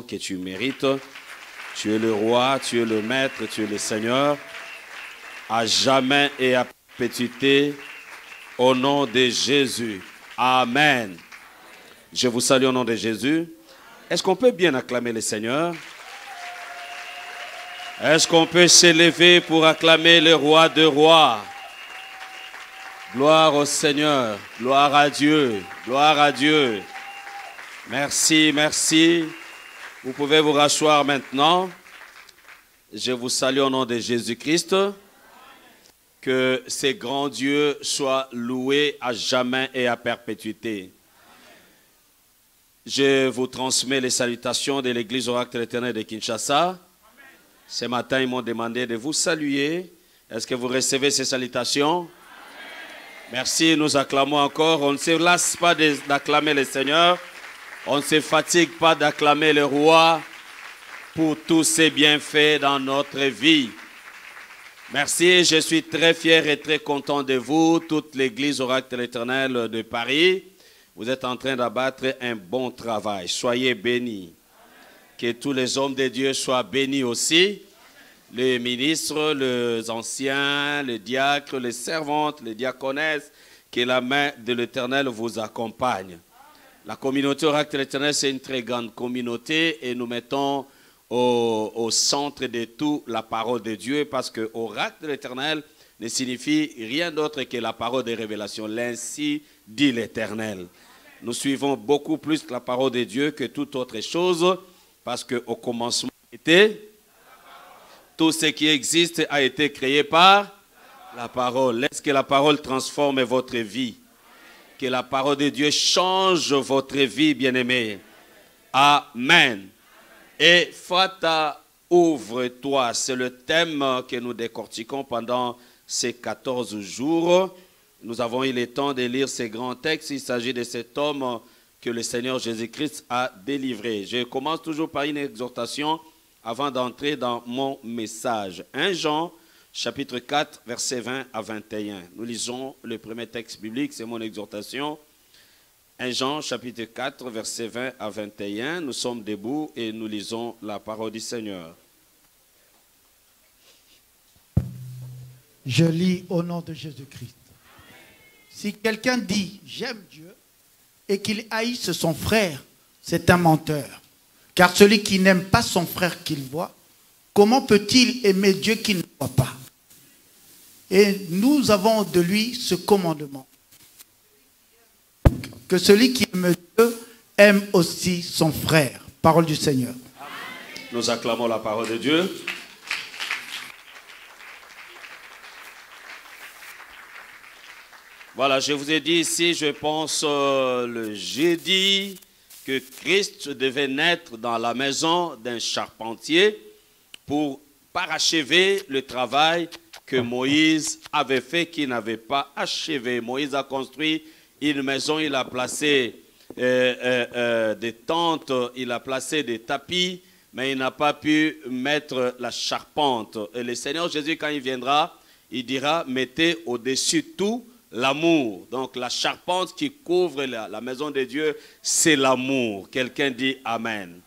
que tu mérites. Tu es le roi, tu es le maître, tu es le Seigneur, à jamais et à perpétuité, au nom de Jésus. Amen. Je vous salue au nom de Jésus. Est-ce qu'on peut bien acclamer le Seigneur? Est-ce qu'on peut s'élever pour acclamer le roi de rois? Gloire au Seigneur, gloire à Dieu, gloire à Dieu. Merci, merci. Vous pouvez vous rasseoir maintenant. Je vous salue au nom de Jésus-Christ. Que ces grands dieux soient loués à jamais et à perpétuité. Je vous transmets les salutations de l'Église Oracle de l'Éternel de Kinshasa. Ce matin, ils m'ont demandé de vous saluer. Est-ce que vous recevez ces salutations? Merci, nous acclamons encore. On ne se lasse pas d'acclamer le Seigneur. On ne se fatigue pas d'acclamer le roi pour tous ses bienfaits dans notre vie. Merci, je suis très fier et très content de vous, toute l'Église Oracle de l'Éternel de Paris. Vous êtes en train d'abattre un bon travail. Soyez bénis. Que tous les hommes de Dieu soient bénis aussi. Les ministres, les anciens, les diacres, les servantes, les diaconesses. Que la main de l'Éternel vous accompagne. La communauté Oracle de l'Éternel, c'est une très grande communauté et nous mettons au centre de tout la parole de Dieu parce que Oracle de l'Éternel ne signifie rien d'autre que la parole de révélation. L'ainsi dit l'Éternel. Nous suivons beaucoup plus la parole de Dieu que toute autre chose parce qu'au commencement était tout ce qui existe a été créé par la parole. Laisse que la parole transforme votre vie. Que la parole de Dieu change votre vie, bien-aimés. Amen. Et Fata, ouvre-toi. C'est le thème que nous décortiquons pendant ces 14 jours. Nous avons eu le temps de lire ces grands textes. Il s'agit de cet homme que le Seigneur Jésus-Christ a délivré. Je commence toujours par une exhortation avant d'entrer dans mon message. 1 Jean, chapitre 4, versets 20 à 21. Nous lisons le premier texte biblique, c'est mon exhortation. 1 Jean, chapitre 4, versets 20 à 21. Nous sommes debout et nous lisons la parole du Seigneur. Je lis au nom de Jésus-Christ. Si quelqu'un dit « j'aime Dieu » et qu'il haïsse son frère, c'est un menteur. Car celui qui n'aime pas son frère qu'il voit, comment peut-il aimer Dieu qu'il ne voit pas? Et nous avons de lui ce commandement. Que celui qui aime Dieu aime aussi son frère. Parole du Seigneur. Nous acclamons la parole de Dieu. Voilà, je vous ai dit ici, je pense, le jeudi, que Christ devait naître dans la maison d'un charpentier pour parachever le travail que Moïse avait fait, qu'il n'avait pas achevé. Moïse a construit une maison, il a placé des tentes, il a placé des tapis, mais il n'a pas pu mettre la charpente. Et le Seigneur Jésus, quand il viendra, il dira, mettez au-dessus tout l'amour. Donc la charpente qui couvre la maison de Dieu, c'est l'amour. Quelqu'un dit Amen.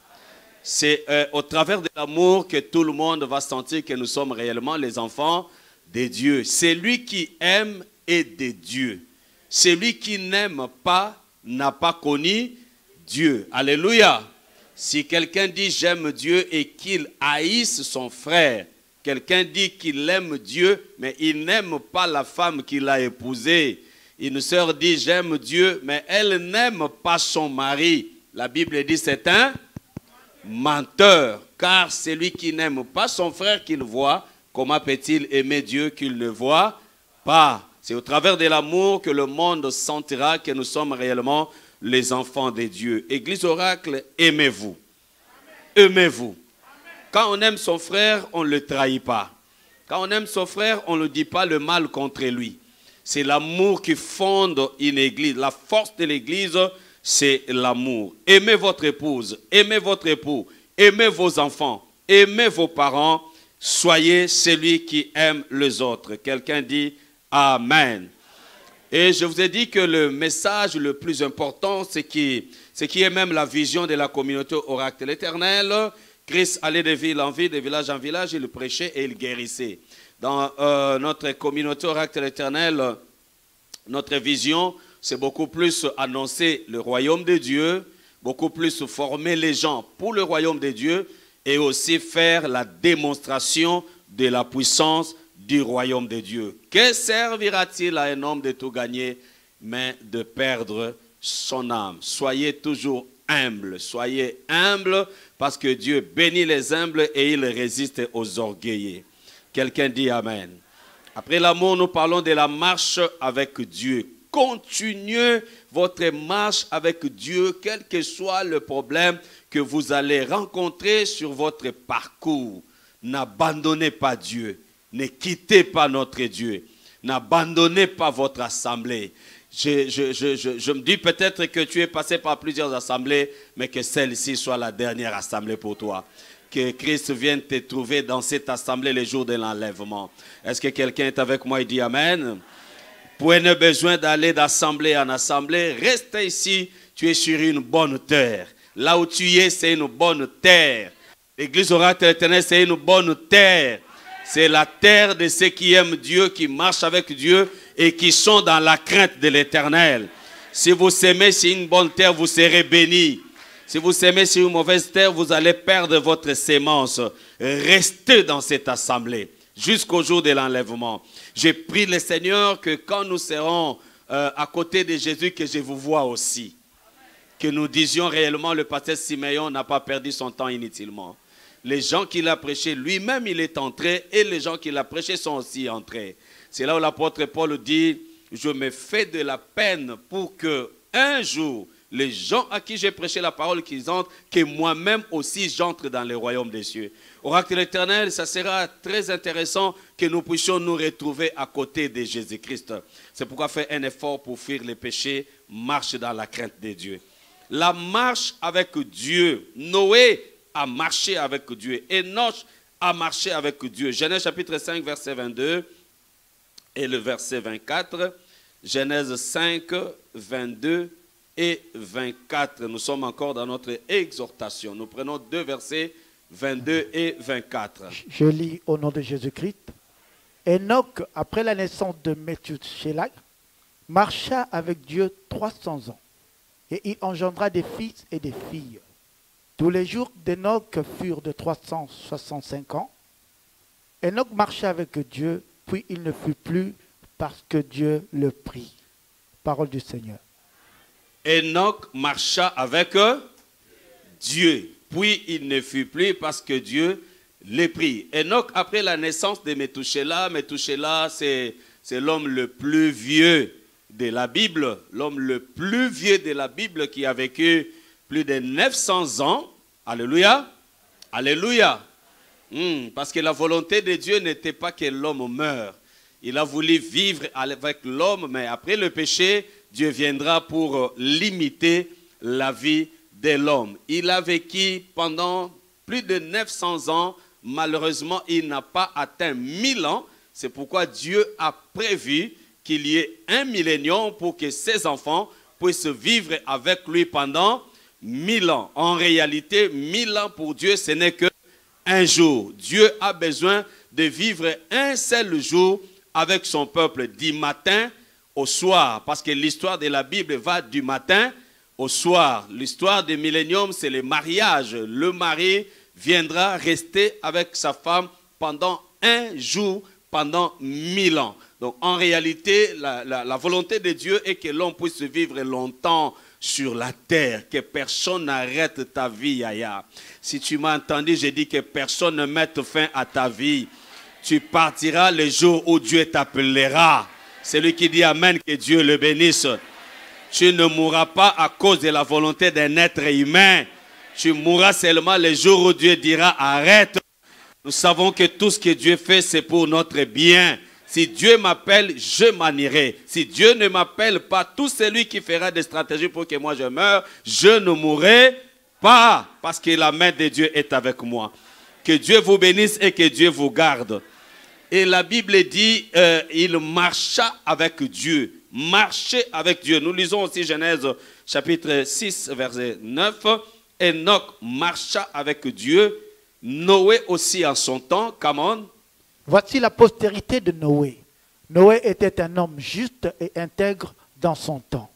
C'est au travers de l'amour que tout le monde va sentir que nous sommes réellement les enfants de Dieu. C'est lui qui aime et de Dieu. Celui qui n'aime pas n'a pas connu Dieu. Alléluia. Si quelqu'un dit j'aime Dieu et qu'il haïsse son frère, quelqu'un dit qu'il aime Dieu, mais il n'aime pas la femme qu'il a épousée. Une sœur dit j'aime Dieu, mais elle n'aime pas son mari. La Bible dit c'est un menteur, car celui qui n'aime pas son frère qu'il voit, comment peut-il aimer Dieu qu'il ne voit pas? C'est au travers de l'amour que le monde sentira que nous sommes réellement les enfants de Dieu. Église Oracle, aimez-vous. Aimez-vous. Quand on aime son frère, on ne le trahit pas. Quand on aime son frère, on ne dit pas le mal contre lui. C'est l'amour qui fonde une église. La force de l'église, c'est l'amour. Aimez votre épouse, aimez votre époux, aimez vos enfants, aimez vos parents. Soyez celui qui aime les autres. Quelqu'un dit Amen. Et je vous ai dit que le message le plus important, c'est qui est même la vision de la communauté Oracle de l'Éternel. Christ allait de ville en ville, de village en village, il prêchait et il guérissait. Dans notre communauté Oracle de l'Éternel, notre vision, c'est beaucoup plus annoncer le royaume de Dieu, beaucoup plus former les gens pour le royaume de Dieu et aussi faire la démonstration de la puissance du royaume de Dieu. Que servira-t-il à un homme de tout gagner, mais de perdre son âme? Soyez toujours humbles, soyez humbles parce que Dieu bénit les humbles et il résiste aux orgueilleux. Quelqu'un dit Amen. Après l'amour, nous parlons de la marche avec Dieu. Continuez votre marche avec Dieu, quel que soit le problème que vous allez rencontrer sur votre parcours. N'abandonnez pas Dieu. Ne quittez pas notre Dieu. N'abandonnez pas votre assemblée. Je me dis peut-être que tu es passé par plusieurs assemblées, mais que celle-ci soit la dernière assemblée pour toi. Que Christ vienne te trouver dans cette assemblée les jours de l'enlèvement. Est-ce que quelqu'un est avec moi et dit Amen? Prenez besoin d'aller d'assemblée en assemblée. Reste ici, tu es sur une bonne terre. Là où tu es, c'est une bonne terre. L'église Oracle de l'Éternel, c'est une bonne terre. C'est la terre de ceux qui aiment Dieu, qui marchent avec Dieu et qui sont dans la crainte de l'Éternel. Si vous s'aimez sur une bonne terre, vous serez bénis. Si vous s'aimez sur une mauvaise terre, vous allez perdre votre sémence. Restez dans cette assemblée jusqu'au jour de l'enlèvement. J'ai prié le Seigneur que quand nous serons à côté de Jésus, que je vous vois aussi. Que nous disions réellement, le pasteur Siméon n'a pas perdu son temps inutilement. Les gens qu'il a prêchés, lui-même il est entré et les gens qu'il a prêchés sont aussi entrés. C'est là où l'apôtre Paul dit, je me fais de la peine pour que un jour, les gens à qui j'ai prêché la parole qu'ils entrent, que moi-même aussi j'entre dans le royaume des cieux. Oracle de l'Éternel, ça sera très intéressant que nous puissions nous retrouver à côté de Jésus-Christ. C'est pourquoi faire un effort pour fuir les péchés, marche dans la crainte de Dieu. La marche avec Dieu, Noé a marché avec Dieu, Enoch a marché avec Dieu. Genèse chapitre 5, verset 22 et le verset 24. Genèse 5, 22 et 24. Nous sommes encore dans notre exhortation. Nous prenons deux versets, 22 et 24. Je lis au nom de Jésus-Christ. Enoch, après la naissance de Methushélah, marcha avec Dieu 300 ans. Et il engendra des fils et des filles. Tous les jours d'Enoch furent de 365 ans. Enoch marcha avec Dieu, puis il ne fut plus parce que Dieu le prit. Parole du Seigneur. Enoch marcha avec Dieu, puis il ne fut plus parce que Dieu le prit. Enoch, après la naissance de Methushélah, Methushélah c'est l'homme le plus vieux de la Bible, l'homme le plus vieux de la Bible qui a vécu plus de 900 ans. Alléluia. Alléluia. Parce que la volonté de Dieu n'était pas que l'homme meure. Il a voulu vivre avec l'homme, mais après le péché, Dieu viendra pour limiter la vie de l'homme. Il a vécu pendant plus de 900 ans. Malheureusement, il n'a pas atteint 1000 ans. C'est pourquoi Dieu a prévu qu'il y ait un millénium pour que ses enfants puissent vivre avec lui pendant 1000 ans. En réalité, 1000 ans pour Dieu, ce n'est que un jour. Dieu a besoin de vivre un seul jour avec son peuple, du matin au soir. Parce que l'histoire de la Bible va du matin au soir. L'histoire du millénium, c'est le mariage. Le mari viendra rester avec sa femme pendant un jour, pendant 1000 ans. Donc en réalité, la volonté de Dieu est que l'homme puisse vivre longtemps sur la terre, que personne n'arrête ta vie, Yaya. Si tu m'as entendu, j'ai dit que personne ne mette fin à ta vie. Tu partiras le jour où Dieu t'appellera. Celui qui dit Amen, que Dieu le bénisse. Tu ne mourras pas à cause de la volonté d'un être humain. Tu mourras seulement le jour où Dieu dira arrête. Nous savons que tout ce que Dieu fait, c'est pour notre bien. Si Dieu m'appelle, je m'en irai. Si Dieu ne m'appelle pas, tout celui qui fera des stratégies pour que moi je meure, je ne mourrai pas. Parce que la main de Dieu est avec moi. Que Dieu vous bénisse et que Dieu vous garde. Et la Bible dit, il marcha avec Dieu. marchait avec Dieu. Nous lisons aussi Genèse chapitre 6, verset 9. Enoch marcha avec Dieu. Noé aussi en son temps. Come on. Voici la postérité de Noé. Noé était un homme juste et intègre dans son temps.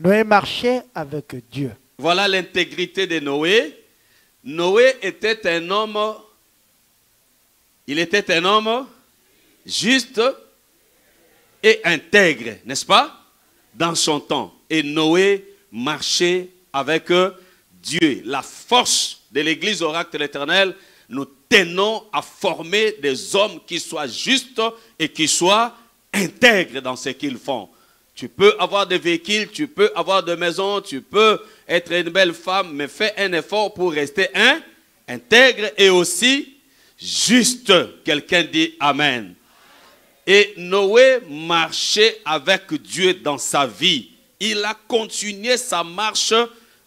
Noé marchait avec Dieu. Voilà l'intégrité de Noé. Noé était un homme, il était un homme juste et intègre, n'est-ce pas? Dans son temps. Et Noé marchait avec Dieu. La force de l'église oracle de l'Éternel, nous tenons à former des hommes qui soient justes et qui soient intègres dans ce qu'ils font. Tu peux avoir des véhicules, tu peux avoir des maisons, tu peux être une belle femme, mais fais un effort pour rester intègre et aussi juste. Quelqu'un dit Amen. Et Noé marchait avec Dieu dans sa vie. Il a continué sa marche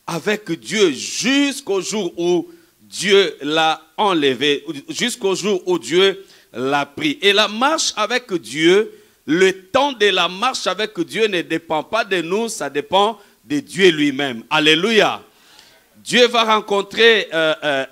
avec Dieu jusqu'au jour où Dieu l'a enlevé, jusqu'au jour où Dieu l'a pris. Et la marche avec Dieu, le temps de la marche avec Dieu ne dépend pas de nous, ça dépend de Dieu lui-même. Alléluia. Dieu va rencontrer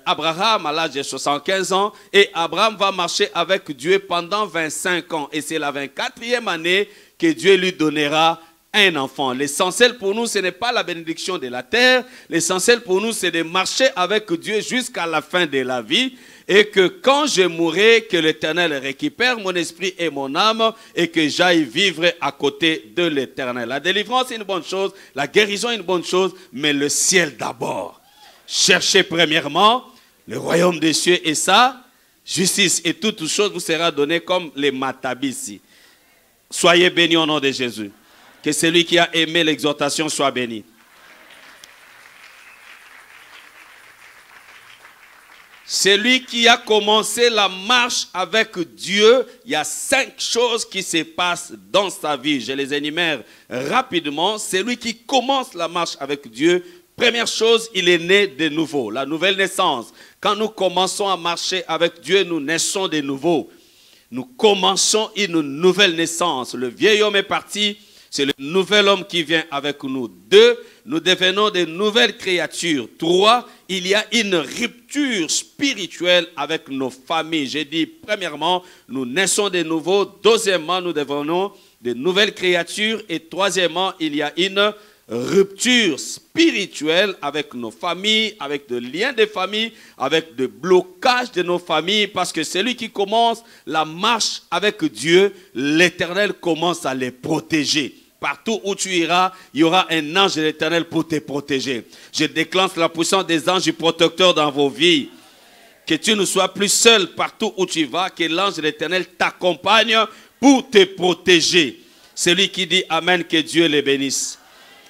Abraham à l'âge de 75 ans et Abraham va marcher avec Dieu pendant 25 ans. Et c'est la 24e année que Dieu lui donnera un enfant. L'essentiel pour nous, ce n'est pas la bénédiction de la terre. L'essentiel pour nous, c'est de marcher avec Dieu jusqu'à la fin de la vie. Et que quand je mourrai, que l'Éternel récupère mon esprit et mon âme et que j'aille vivre à côté de l'Éternel. La délivrance est une bonne chose, la guérison est une bonne chose, mais le ciel d'abord. Cherchez premièrement le royaume des cieux et sa justice. Et toute chose vous sera donnée comme les matabis. Soyez bénis au nom de Jésus. Que celui qui a aimé l'exhortation soit béni. Celui qui a commencé la marche avec Dieu, il y a 5 choses qui se passent dans sa vie. Je les énumère rapidement. Celui qui commence la marche avec Dieu, première chose, il est né de nouveau. La nouvelle naissance. Quand nous commençons à marcher avec Dieu, nous naissons de nouveau. Nous commençons une nouvelle naissance. Le vieil homme est parti. C'est le nouvel homme qui vient avec nous. 2, nous devenons de nouvelles créatures. 3, il y a une rupture spirituelle avec nos familles. J'ai dit, premièrement, nous naissons de nouveau. Deuxièmement, nous devenons de nouvelles créatures. Et troisièmement, il y a une rupture spirituelle avec nos familles, avec des liens de famille, avec des blocages de nos familles. Parce que celui qui commence la marche avec Dieu, l'Éternel commence à les protéger. Partout où tu iras, il y aura un ange de l'Éternel pour te protéger. Je déclenche la puissance des anges protecteurs dans vos vies. Que tu ne sois plus seul partout où tu vas, que l'ange de l'Éternel t'accompagne pour te protéger. Celui qui dit Amen, que Dieu les bénisse.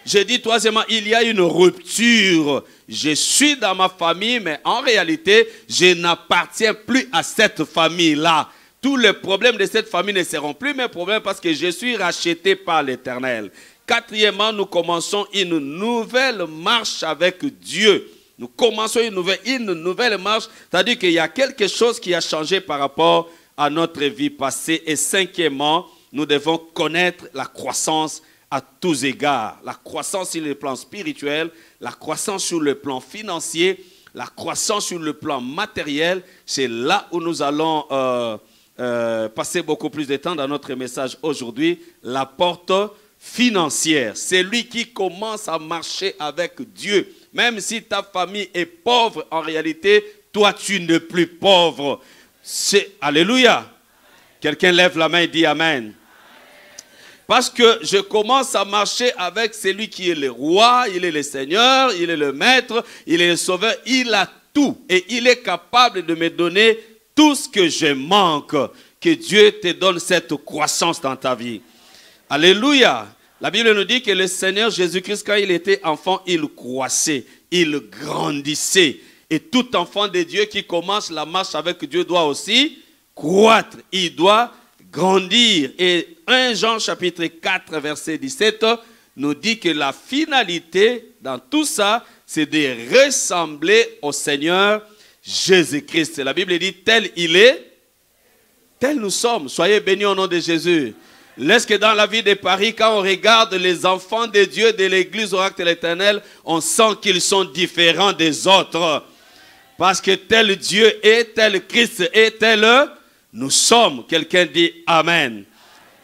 Je dis troisièmement, il y a une rupture. Je suis dans ma famille, mais en réalité, je n'appartiens plus à cette famille-là. Tous les problèmes de cette famille ne seront plus mes problèmes parce que je suis racheté par l'Éternel. Quatrièmement, nous commençons une nouvelle marche avec Dieu. Nous commençons une nouvelle marche, c'est-à-dire qu'il y a quelque chose qui a changé par rapport à notre vie passée. Et cinquièmement, nous devons connaître la croissance à tous égards. La croissance sur le plan spirituel, la croissance sur le plan financier, la croissance sur le plan matériel. C'est là où nous allons passer beaucoup plus de temps dans notre message aujourd'hui. La porte financière. C'est lui qui commence à marcher avec Dieu. Même si ta famille est pauvre, en réalité, toi tu n'es plus pauvre. Alléluia. Quelqu'un lève la main et dit Amen. Parce que je commence à marcher avec celui qui est le roi, il est le Seigneur, il est le maître, il est le sauveur, il a tout. Et il est capable de me donner tout ce que je manque. Que Dieu te donne cette croissance dans ta vie. Alléluia. La Bible nous dit que le Seigneur Jésus-Christ, quand il était enfant, il croissait, il grandissait. Et tout enfant de Dieu qui commence la marche avec Dieu doit aussi croître. Il doit grandir. Et 1 Jean chapitre 4 verset 17 nous dit que la finalité dans tout ça, c'est de ressembler au Seigneur Jésus-Christ. La Bible dit tel il est, tel nous sommes. Soyez bénis au nom de Jésus. Laisse que dans la vie de Paris, quand on regarde les enfants de Dieu de l'église Oracle de l'Éternel, on sent qu'ils sont différents des autres. Parce que tel Dieu est, tel Christ est, tel nous sommes. Quelqu'un dit Amen.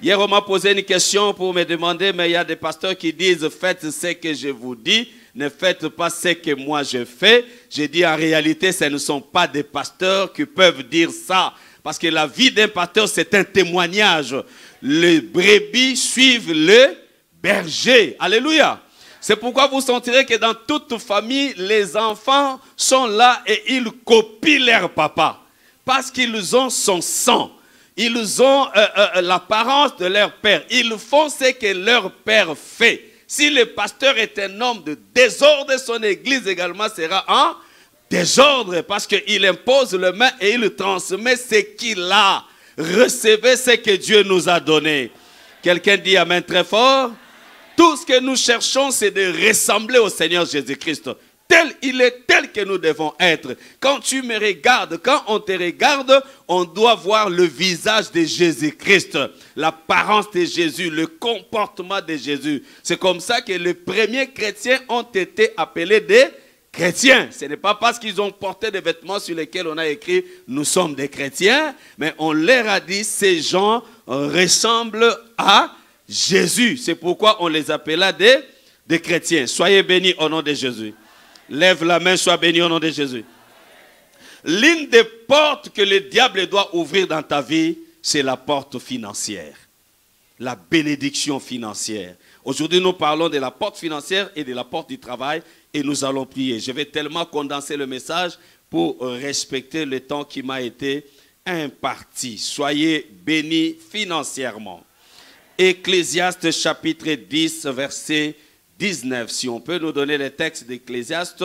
Hier, on m'a posé une question pour me demander, mais il y a des pasteurs qui disent, faites ce que je vous dis, ne faites pas ce que moi je fais. J'ai dit, en réalité, ce ne sont pas des pasteurs qui peuvent dire ça. Parce que la vie d'un pasteur, c'est un témoignage. Les brebis suivent le berger. Alléluia. C'est pourquoi vous sentirez que dans toute famille, les enfants sont là et ils copient leur papa. Parce qu'ils ont son sang. Ils ont l'apparence de leur père. Ils font ce que leur père fait. Si le pasteur est un homme de désordre, son église également sera en désordre. Parce qu'il impose le main et il transmet ce qu'il a. Recevez ce que Dieu nous a donné. Quelqu'un dit Amen très fort. Tout ce que nous cherchons, c'est de ressembler au Seigneur Jésus-Christ. Tel il est, tel que nous devons être. Quand tu me regardes, quand on te regarde, on doit voir le visage de Jésus-Christ, l'apparence de Jésus, le comportement de Jésus. C'est comme ça que les premiers chrétiens ont été appelés des chrétiens. Ce n'est pas parce qu'ils ont porté des vêtements sur lesquels on a écrit « Nous sommes des chrétiens », mais on leur a dit « Ces gens ressemblent à Jésus ». C'est pourquoi on les appela des chrétiens. Soyez bénis au nom de Jésus. Lève la main, sois béni au nom de Jésus. L'une des portes que le diable doit ouvrir dans ta vie, c'est la porte financière. La bénédiction financière. Aujourd'hui, nous parlons de la porte financière et de la porte du travail et nous allons prier. Je vais tellement condenser le message pour respecter le temps qui m'a été imparti. Soyez bénis financièrement. Ecclésiaste chapitre 10, verset 19. Si on peut nous donner les textes d'Ecclésiaste.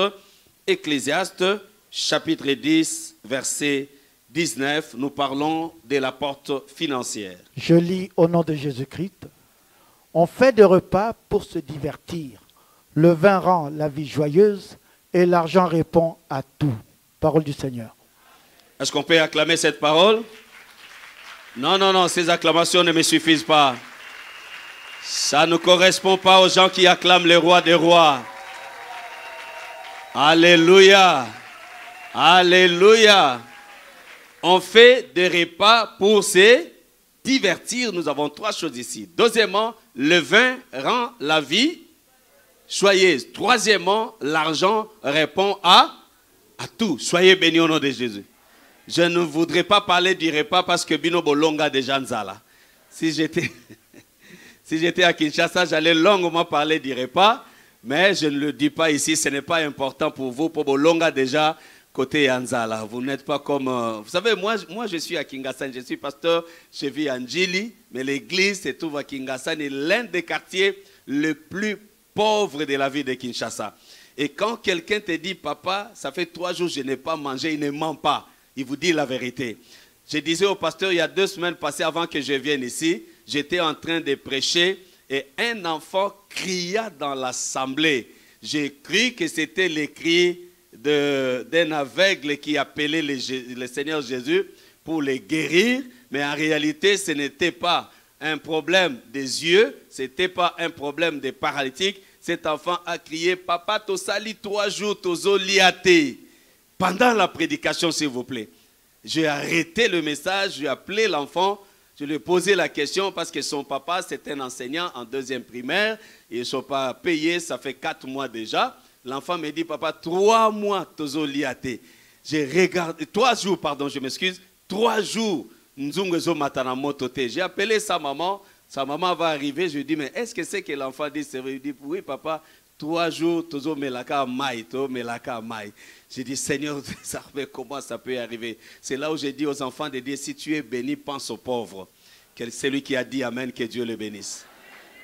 Ecclésiaste chapitre 10, verset 19. Nous parlons de la porte financière. Je lis au nom de Jésus-Christ. On fait des repas pour se divertir. Le vin rend la vie joyeuse et l'argent répond à tout. Parole du Seigneur. Est-ce qu'on peut acclamer cette parole? Non, non, non, ces acclamations ne me suffisent pas. Ça ne correspond pas aux gens qui acclament le roi des rois. Alléluia. Alléluia. On fait des repas pour se divertir. Nous avons trois choses ici. Deuxièmement, le vin rend la vie joyeuse. Troisièmement, l'argent répond à tout. Soyez bénis au nom de Jésus. Je ne voudrais pas parler du repas parce que Bino Bolonga déjà Nzala. Si j'étais à Kinshasa, j'allais longuement parler du repas, mais je ne le dis pas ici, ce n'est pas important pour vous. Pour Bolonga déjà, côté Anzala. Vous n'êtes pas comme... vous savez, moi je suis à Kingassan, je suis pasteur, je vis à Njili, mais l'église se trouve à Kingassan et l'un des quartiers les plus pauvres de la ville de Kinshasa. Et quand quelqu'un te dit, papa, ça fait 3 jours que je n'ai pas mangé, il ne ment pas. Il vous dit la vérité. Je disais au pasteur, il y a 2 semaines passées avant que je vienne ici, j'étais en train de prêcher et un enfant cria dans l'assemblée. J'ai cru que c'était les cris d'un aveugle qui appelait le Seigneur Jésus pour les guérir, mais en réalité, ce n'était pas un problème des yeux, ce n'était pas un problème des paralytiques. Cet enfant a crié, papa, tu sali 3 jours, tu liaté. Pendant la prédication, s'il vous plaît. J'ai arrêté le message, j'ai appelé l'enfant, je lui ai posé la question parce que son papa, c'est un enseignant en 2e primaire. Ils ne sont pas payés, ça fait 4 mois déjà. L'enfant me dit, papa, 3 mois, tozo liaté. J'ai regardé, 3 jours, pardon, je m'excuse, 3 jours, j'ai appelé sa maman va arriver, je lui dis, mais est-ce que c'est que l'enfant dit, c'est vrai? Il dit, oui, papa, 3 jours, tozo melaka mai, to melaka mai. J'ai dit, Seigneur, comment ça peut arriver? C'est là où j'ai dit aux enfants de dire, si tu es béni, pense aux pauvres. C'est lui qui a dit Amen, que Dieu le bénisse.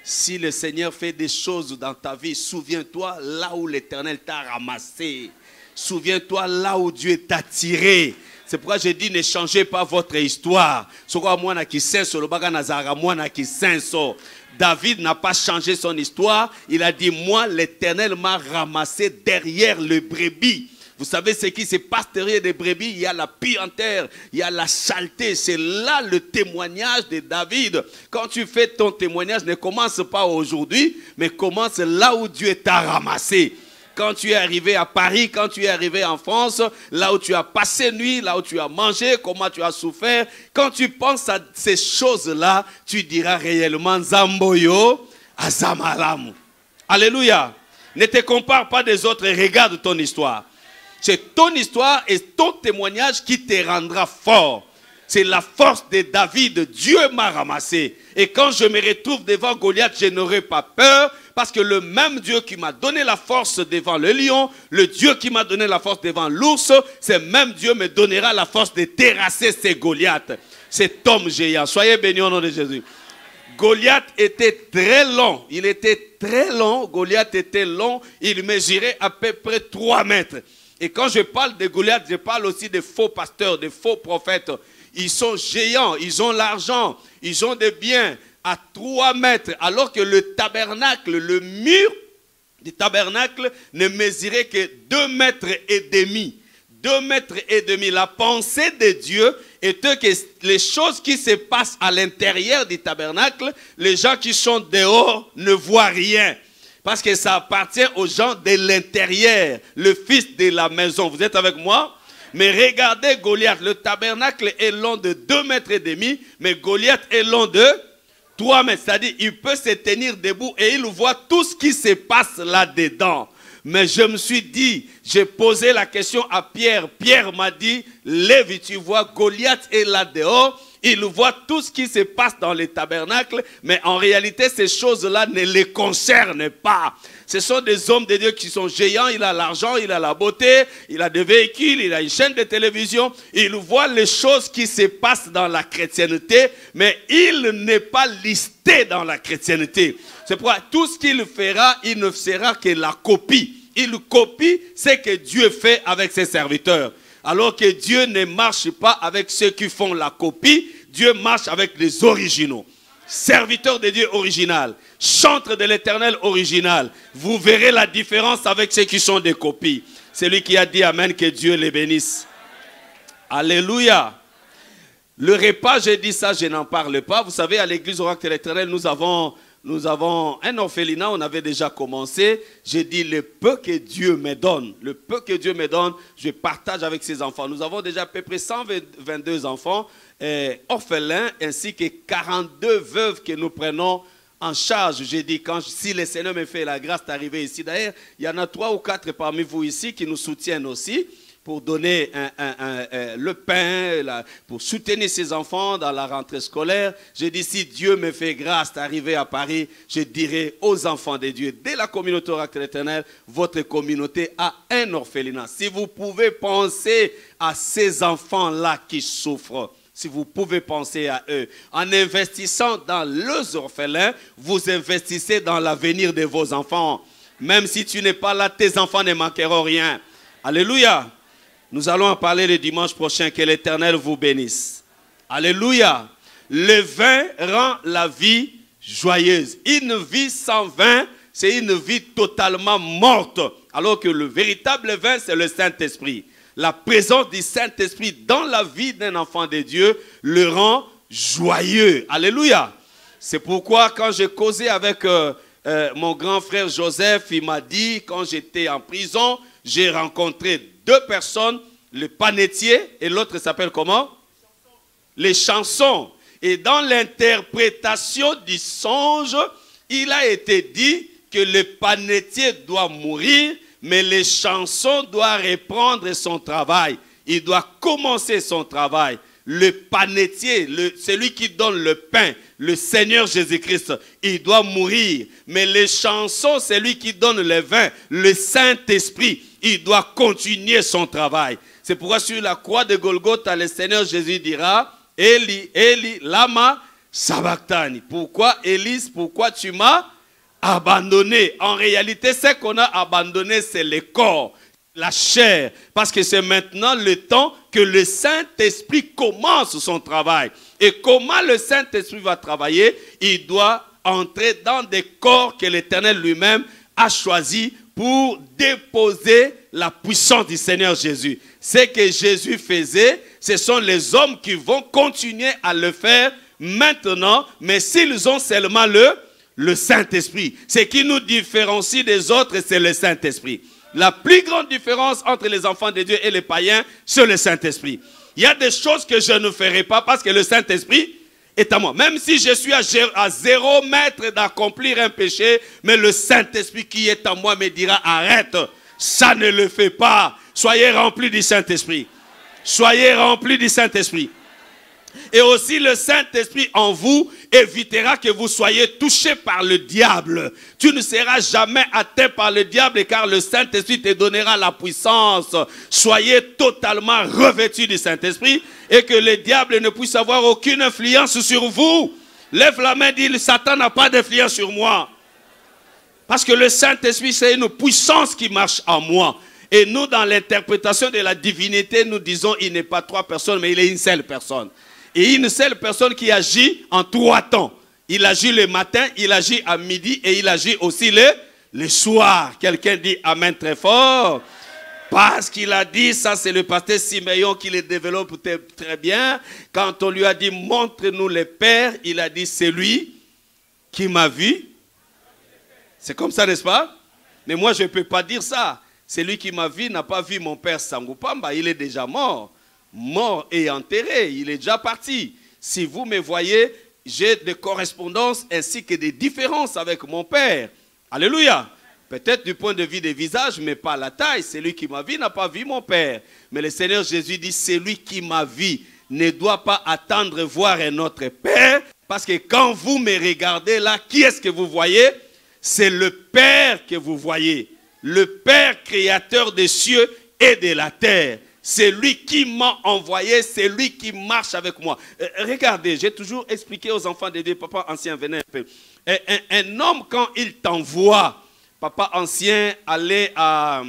Si le Seigneur fait des choses dans ta vie, souviens-toi là où l'Éternel t'a ramassé. Souviens-toi là où Dieu t'a tiré. C'est pourquoi j'ai dit, ne changez pas votre histoire. David n'a pas changé son histoire. Il a dit, moi, l'Éternel m'a ramassé derrière le brebis. Vous savez ce qui se passe derrière des brebis? Il y a la puanteur, il y a la saleté. C'est là le témoignage de David. Quand tu fais ton témoignage, ne commence pas aujourd'hui, mais commence là où Dieu t'a ramassé. Quand tu es arrivé à Paris, quand tu es arrivé en France, là où tu as passé nuit, là où tu as mangé, comment tu as souffert. Quand tu penses à ces choses-là, tu diras réellement Zamboyo Azamalamu. Alléluia. Ne te compare pas des autres et regarde ton histoire. C'est ton histoire et ton témoignage qui te rendra fort. C'est la force de David. Dieu m'a ramassé. Et quand je me retrouve devant Goliath, je n'aurai pas peur. Parce que le même Dieu qui m'a donné la force devant le lion, le Dieu qui m'a donné la force devant l'ours, ce même Dieu me donnera la force de terrasser ces Goliaths. Cet homme géant. Soyez bénis au nom de Jésus. Goliath était très long. Il était très long. Goliath était long. Il mesurait à peu près 3 mètres. Et quand je parle de Goliath, je parle aussi des faux pasteurs, des faux prophètes. Ils sont géants, ils ont l'argent, ils ont des biens à 3 mètres. Alors que le tabernacle, le mur du tabernacle ne mesurait que 2 mètres et demi. 2 mètres et demi. La pensée de Dieu était que les choses qui se passent à l'intérieur du tabernacle, les gens qui sont dehors ne voient rien. Parce que ça appartient aux gens de l'intérieur, le fils de la maison. Vous êtes avec moi? Mais regardez Goliath, le tabernacle est long de 2 mètres et demi, mais Goliath est long de 3 mètres. C'est-à-dire il peut se tenir debout et il voit tout ce qui se passe là-dedans. Mais je me suis dit, j'ai posé la question à Pierre. Pierre m'a dit, lève, tu vois, Goliath est là dehors. Il voit tout ce qui se passe dans les tabernacles, mais en réalité, ces choses-là ne les concernent pas. Ce sont des hommes de Dieu qui sont géants, il a l'argent, il a la beauté, il a des véhicules, il a une chaîne de télévision. Il voit les choses qui se passent dans la chrétienté, mais il n'est pas listé dans la chrétienté. C'est pourquoi tout ce qu'il fera, il ne sera que la copie. Il copie ce que Dieu fait avec ses serviteurs. Alors que Dieu ne marche pas avec ceux qui font la copie, Dieu marche avec les originaux. Serviteurs de Dieu original, chantre de l'Éternel original. Vous verrez la différence avec ceux qui sont des copies. C'est lui qui a dit Amen, que Dieu les bénisse. Alléluia. Le repas, j'ai dit ça, je n'en parle pas. Vous savez, à l'église Oracle de l'Éternel, nous avons un orphelinat, on avait déjà commencé. J'ai dit le peu que Dieu me donne, le peu que Dieu me donne, je partage avec ses enfants. Nous avons déjà à peu près 122 enfants orphelins ainsi que 42 veuves que nous prenons en charge. J'ai dit, si le Seigneur me fait la grâce d'arriver ici, d'ailleurs, il y en a 3 ou 4 parmi vous ici qui nous soutiennent aussi, pour donner le pain, pour soutenir ses enfants dans la rentrée scolaire. Je dis, si Dieu me fait grâce d'arriver à Paris, je dirai aux enfants de Dieu, dès la communauté Oracle de l'Éternel, votre communauté a un orphelinat. Si vous pouvez penser à ces enfants-là qui souffrent, si vous pouvez penser à eux, en investissant dans leurs orphelins, vous investissez dans l'avenir de vos enfants. Même si tu n'es pas là, tes enfants ne manqueront rien. Alléluia. Nous allons en parler le dimanche prochain. Que l'Éternel vous bénisse. Alléluia. Le vin rend la vie joyeuse. Une vie sans vin, c'est une vie totalement morte. Alors que le véritable vin, c'est le Saint-Esprit. La présence du Saint-Esprit dans la vie d'un enfant de Dieu le rend joyeux. Alléluia. C'est pourquoi quand j'ai causé avec mon grand frère Joseph, il m'a dit, quand j'étais en prison, j'ai rencontré 2 personnes, le panetier et l'autre s'appelle comment? Les chansons. Et dans l'interprétation du songe, il a été dit que le panetier doit mourir, mais les chansons doivent reprendre son travail. Il doit commencer son travail. Le panetier, celui qui donne le pain, le Seigneur Jésus-Christ, il doit mourir. Mais les chansons, c'est lui qui donne le vin, le Saint-Esprit, il doit continuer son travail. C'est pourquoi sur la croix de Golgotha, le Seigneur Jésus dira, Eli, Eli, lama sabachthani. Pourquoi, Élise, pourquoi tu m'as abandonné? En réalité, ce qu'on a abandonné, c'est le corps, la chair. Parce que c'est maintenant le temps que le Saint-Esprit commence son travail. Et comment le Saint-Esprit va travailler? Il doit entrer dans des corps que l'Éternel lui-même a choisis pour déposer la puissance du Seigneur Jésus. Ce que Jésus faisait, ce sont les hommes qui vont continuer à le faire maintenant, mais s'ils ont seulement le Saint-Esprit. Ce qui nous différencie des autres, c'est le Saint-Esprit. La plus grande différence entre les enfants de Dieu et les païens, c'est le Saint-Esprit. Il y a des choses que je ne ferai pas parce que le Saint-Esprit est à moi. Même si je suis à 0 mètre d'accomplir un péché, mais le Saint-Esprit qui est en moi me dira, arrête, ça ne le fait pas. Soyez remplis du Saint-Esprit. Soyez remplis du Saint-Esprit. Et aussi le Saint-Esprit en vous évitera que vous soyez touchés par le diable. Tu ne seras jamais atteint par le diable car le Saint-Esprit te donnera la puissance. Soyez totalement revêtus du Saint-Esprit et que le diable ne puisse avoir aucune influence sur vous. Lève la main, dis, Satan n'a pas d'influence sur moi. Parce que le Saint-Esprit, c'est une puissance qui marche en moi. Et nous, dans l'interprétation de la divinité, nous disons, il n'est pas 3 personnes, mais il est une seule personne. Et une seule personne qui agit en 3 temps. Il agit le matin, il agit à midi et il agit aussi le soir. Quelqu'un dit amen très fort. Parce qu'il a dit, ça c'est le pasteur Siméon qui le développe très bien. Quand on lui a dit, montre-nous le Père, il a dit, c'est lui qui m'a vu. C'est comme ça, n'est-ce pas? Mais moi, je ne peux pas dire ça. Celui qui m'a vu n'a pas vu mon père Sangupamba, il est déjà mort. Mort et enterré, il est déjà parti. Si vous me voyez, j'ai des correspondances ainsi que des différences avec mon père. Alléluia. Peut-être du point de vue des visages, mais pas la taille. Celui qui m'a vu n'a pas vu mon père. Mais le Seigneur Jésus dit, celui qui m'a vu ne doit pas attendre voir un autre père. Parce que quand vous me regardez là, qui est-ce que vous voyez? C'est le Père que vous voyez. Le Père créateur des cieux et de la terre. C'est lui qui m'a envoyé, c'est lui qui marche avec moi. Regardez, j'ai toujours expliqué aux enfants de Dieu, papa ancien, venez un peu. Un homme, quand il t'envoie, papa ancien, allez à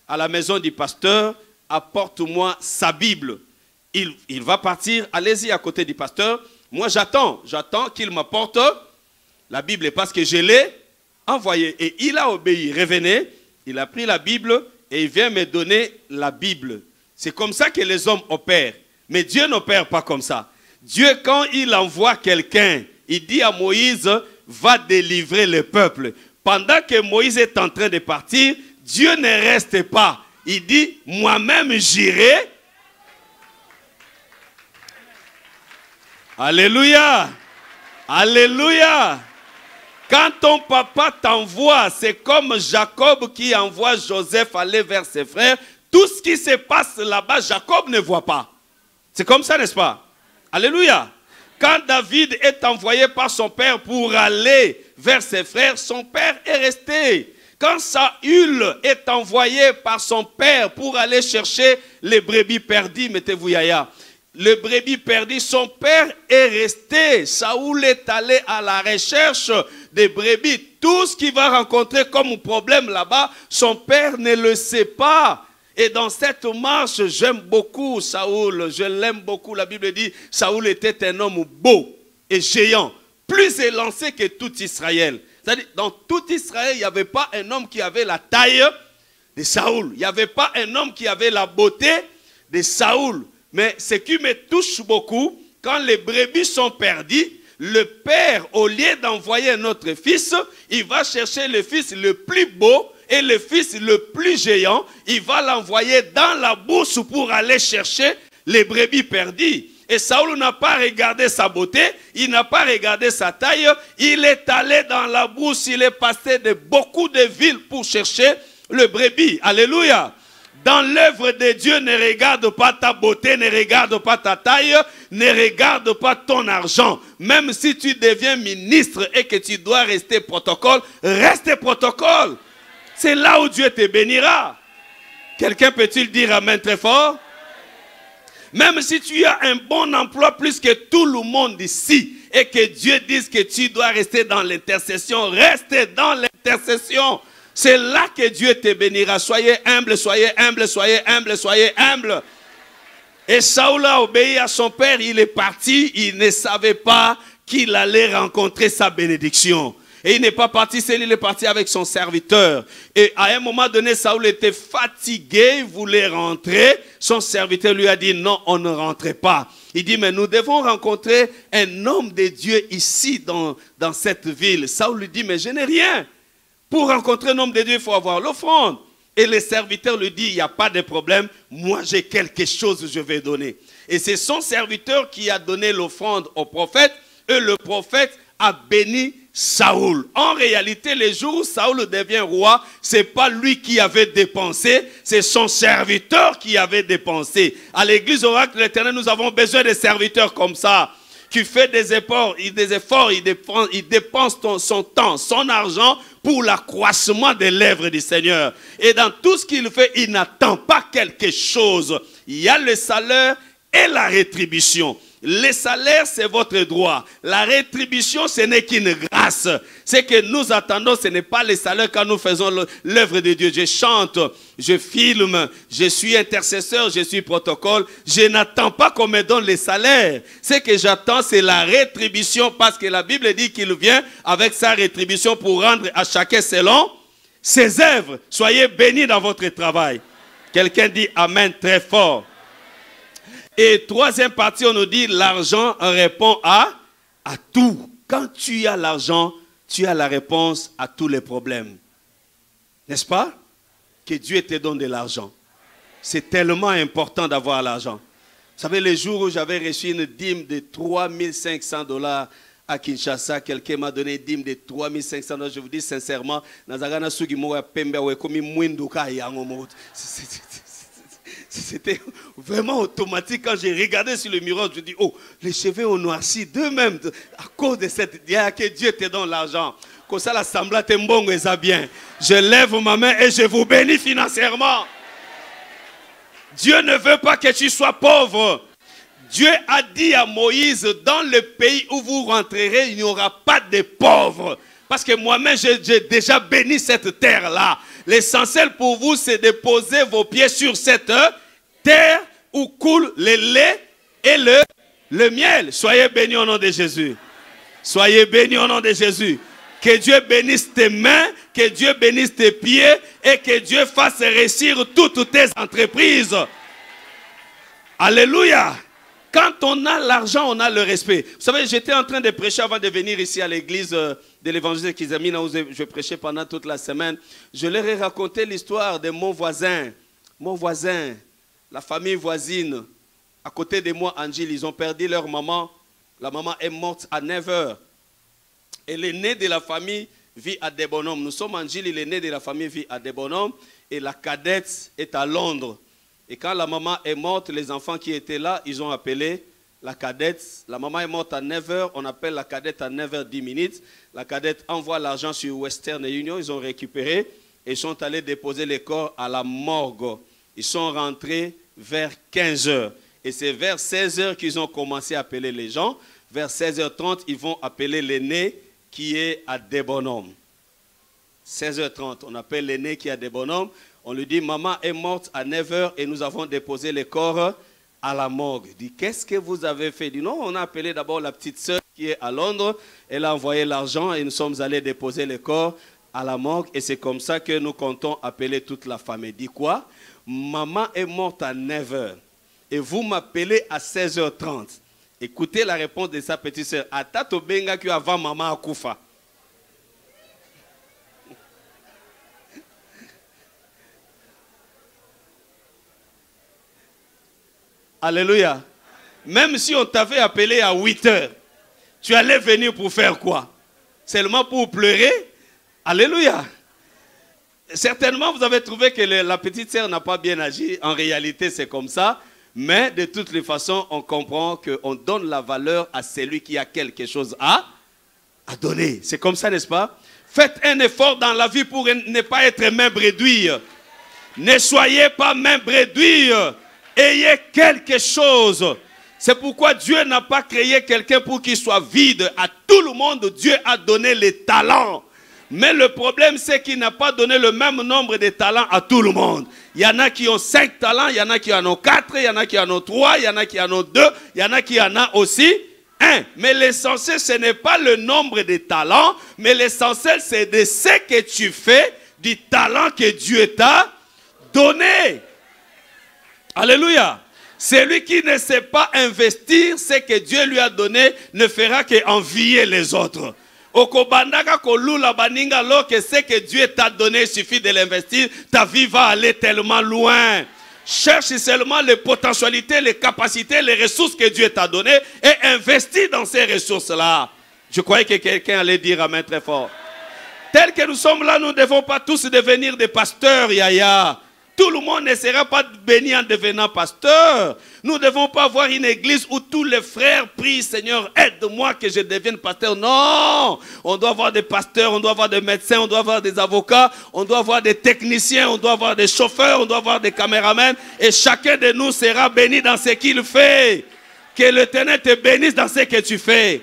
la maison du pasteur, apporte-moi sa Bible. Il va partir, allez-y à côté du pasteur. Moi, j'attends qu'il m'apporte la Bible parce que je l'ai envoyé. Et il a obéi. Revenez, il a pris la Bible et il vient me donner la Bible. C'est comme ça que les hommes opèrent. Mais Dieu n'opère pas comme ça. Dieu, quand il envoie quelqu'un, il dit à Moïse, va délivrer le peuple. Pendant que Moïse est en train de partir, Dieu ne reste pas. Il dit, moi-même j'irai. Alléluia. Alléluia. Quand ton papa t'envoie, c'est comme Jacob qui envoie Joseph aller vers ses frères. Tout ce qui se passe là-bas, Jacob ne voit pas. C'est comme ça, n'est-ce pas? Alléluia. Quand David est envoyé par son père pour aller vers ses frères, son père est resté. Quand Saül est envoyé par son père pour aller chercher les brebis perdues, mettez-vous yaya. Le brebis perdu, son père est resté. Saül est allé à la recherche des brebis. Tout ce qu'il va rencontrer comme problème là-bas, son père ne le sait pas. Et dans cette marche, j'aime beaucoup Saül, je l'aime beaucoup. La Bible dit, Saül était un homme beau et géant, plus élancé que tout Israël. C'est-à-dire, dans tout Israël, il n'y avait pas un homme qui avait la taille de Saül. Il n'y avait pas un homme qui avait la beauté de Saül. Mais ce qui me touche beaucoup, quand les brebis sont perdues, le père, au lieu d'envoyer notre fils, il va chercher le fils le plus beau et le fils le plus géant. Il va l'envoyer dans la bourse pour aller chercher les brebis perdues. Et Saül n'a pas regardé sa beauté, il n'a pas regardé sa taille. Il est allé dans la bourse, il est passé de beaucoup de villes pour chercher le brebis. Alléluia. Dans l'œuvre de Dieu, ne regarde pas ta beauté, ne regarde pas ta taille, ne regarde pas ton argent. Même si tu deviens ministre et que tu dois rester protocole, reste protocole. C'est là où Dieu te bénira. Quelqu'un peut-il dire amen très fort? Même si tu as un bon emploi plus que tout le monde ici et que Dieu dise que tu dois rester dans l'intercession, reste dans l'intercession. C'est là que Dieu te bénira. Soyez humble, soyez humble, soyez humble, soyez humble. Et Saül a obéi à son père, il est parti, il ne savait pas qu'il allait rencontrer sa bénédiction. Et il n'est pas parti seul, il est parti avec son serviteur. Et à un moment donné, Saoul était fatigué, il voulait rentrer. Son serviteur lui a dit non, on ne rentrait pas. Il dit mais nous devons rencontrer un homme de Dieu ici dans cette ville. Saoul lui dit mais je n'ai rien. Pour rencontrer un homme de Dieu, il faut avoir l'offrande. Et le serviteur lui dit, il n'y a pas de problème, moi j'ai quelque chose que je vais donner. Et c'est son serviteur qui a donné l'offrande au prophète, et le prophète a béni Saoul. En réalité, les jours où Saoul devient roi, ce n'est pas lui qui avait dépensé, c'est son serviteur qui avait dépensé. À l'église Oracle de l'Éternel, nous avons besoin de serviteurs comme ça, qui fait des efforts, il dépense son temps, son argent pour l'accroissement des lèvres du Seigneur. Et dans tout ce qu'il fait, il n'attend pas quelque chose. Il y a le salaire et la rétribution. Le salaire, c'est votre droit. La rétribution, ce n'est qu'une grâce. Ce que nous attendons, ce n'est pas le salaire quand nous faisons l'œuvre de Dieu. Je chante, je filme, je suis intercesseur, je suis protocole. Je n'attends pas qu'on me donne le salaire. Ce que j'attends, c'est la rétribution parce que la Bible dit qu'il vient avec sa rétribution pour rendre à chacun selon ses œuvres. Soyez bénis dans votre travail. Quelqu'un dit Amen très fort. Et troisième partie, on nous dit l'argent répond à tout. Quand tu as l'argent, tu as la réponse à tous les problèmes. N'est-ce pas? Que Dieu te donne de l'argent. C'est tellement important d'avoir l'argent. Vous savez, les jours où j'avais reçu une dîme de 3500 $ à Kinshasa, quelqu'un m'a donné une dîme de 3500 $. Je vous dis sincèrement, c'était vraiment automatique. Quand j'ai regardé sur le miroir, je dis, oh, les cheveux ont noirci d'eux-mêmes à cause de cette idée que Dieu te donne l'argent. Comme ça, l'assemblée est bon et ça bien. Je lève ma main et je vous bénis financièrement. Dieu ne veut pas que tu sois pauvre. Dieu a dit à Moïse, dans le pays où vous rentrerez, il n'y aura pas de pauvres. Parce que moi-même, j'ai déjà béni cette terre-là. L'essentiel pour vous, c'est de poser vos pieds sur cette terre où coule le lait et le miel. Soyez bénis au nom de Jésus. Soyez bénis au nom de Jésus. Que Dieu bénisse tes mains, que Dieu bénisse tes pieds et que Dieu fasse réussir toutes tes entreprises. Alléluia. Quand on a l'argent, on a le respect. Vous savez, j'étais en train de prêcher avant de venir ici à l'église de l'évangile de Kizamina où je prêchais pendant toute la semaine. Je leur ai raconté l'histoire de mon voisin, la famille voisine. À côté de moi, Angile, ils ont perdu leur maman. La maman est morte à 9 h. Et l'aîné de la famille vit à Debonhomme. Nous sommes Angile, l'aîné de la famille vit à Debonhomme. Et la cadette est à Londres. Et quand la maman est morte, les enfants qui étaient là, ils ont appelé la cadette. La maman est morte à 9 h, on appelle la cadette à 9 h 10 minutes. La cadette envoie l'argent sur Western Union, ils ont récupéré et sont allés déposer les corps à la morgue. Ils sont rentrés vers 15 h. Et c'est vers 16 h qu'ils ont commencé à appeler les gens. Vers 16 h 30, ils vont appeler l'aîné qui est à Debonhomme. 16 h 30, on appelle l'aîné qui est à Debonhomme. On lui dit, maman est morte à 9 h et nous avons déposé les corps à la morgue. Il dit, qu'est-ce que vous avez fait? Il dit, non, on a appelé d'abord la petite sœur qui est à Londres. Elle a envoyé l'argent et nous sommes allés déposer les corps à la morgue. Et c'est comme ça que nous comptons appeler toute la famille. Il dit quoi? Maman est morte à 9 h et vous m'appelez à 16 h 30. Écoutez la réponse de sa petite sœur. Atato benga qui avant maman a koufa. Alléluia. Même si on t'avait appelé à 8 h, tu allais venir pour faire quoi? Seulement pour pleurer? Alléluia. Certainement, vous avez trouvé que la petite sœur n'a pas bien agi. En réalité, c'est comme ça. Mais de toutes les façons, on comprend qu'on donne la valeur à celui qui a quelque chose à donner. C'est comme ça, n'est-ce pas? Faites un effort dans la vie pour ne pas être main bredouille. Ne soyez pas main bredouille. Ayez quelque chose. C'est pourquoi Dieu n'a pas créé quelqu'un pour qu'il soit vide. À tout le monde, Dieu a donné les talents. Mais le problème, c'est qu'il n'a pas donné le même nombre de talents à tout le monde. Il y en a qui ont 5 talents, il y en a qui en ont 4, il y en a qui en ont 3, il y en a qui en ont 2, il y en a qui en ont aussi Mais l'essentiel, ce n'est pas le nombre de talents, mais l'essentiel, c'est de ce que tu fais, du talent que Dieu t'a donné. Alléluia. Celui qui ne sait pas investir ce que Dieu lui a donné ne fera qu'envier les autres. Okobandaka kolula baninga alors que ce que Dieu t'a donné, il suffit de l'investir, ta vie va aller tellement loin. Cherche seulement les potentialités, les capacités, les ressources que Dieu t'a données et investis dans ces ressources-là. Je croyais que quelqu'un allait dire amen très fort. Tel que nous sommes là, nous ne devons pas tous devenir des pasteurs, Yaya. Tout le monde ne sera pas béni en devenant pasteur. Nous ne devons pas avoir une église où tous les frères prient, Seigneur, aide-moi que je devienne pasteur. Non, on doit avoir des pasteurs, on doit avoir des médecins, on doit avoir des avocats, on doit avoir des techniciens, on doit avoir des chauffeurs, on doit avoir des caméramans. Et chacun de nous sera béni dans ce qu'il fait. Que l'Éternel te bénisse dans ce que tu fais.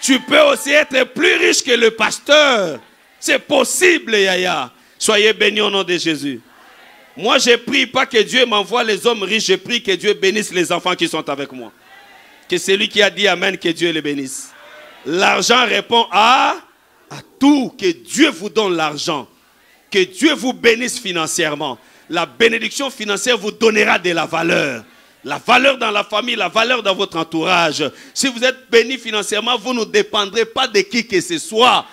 Tu peux aussi être plus riche que le pasteur. C'est possible, Yaya. Soyez bénis au nom de Jésus. Moi, je ne prie pas que Dieu m'envoie les hommes riches. Je prie que Dieu bénisse les enfants qui sont avec moi. Que celui qui a dit amen, que Dieu les bénisse. L'argent répond à tout. Que Dieu vous donne l'argent. Que Dieu vous bénisse financièrement. La bénédiction financière vous donnera de la valeur. La valeur dans la famille, la valeur dans votre entourage. Si vous êtes béni financièrement, vous ne dépendrez pas de qui que ce soit.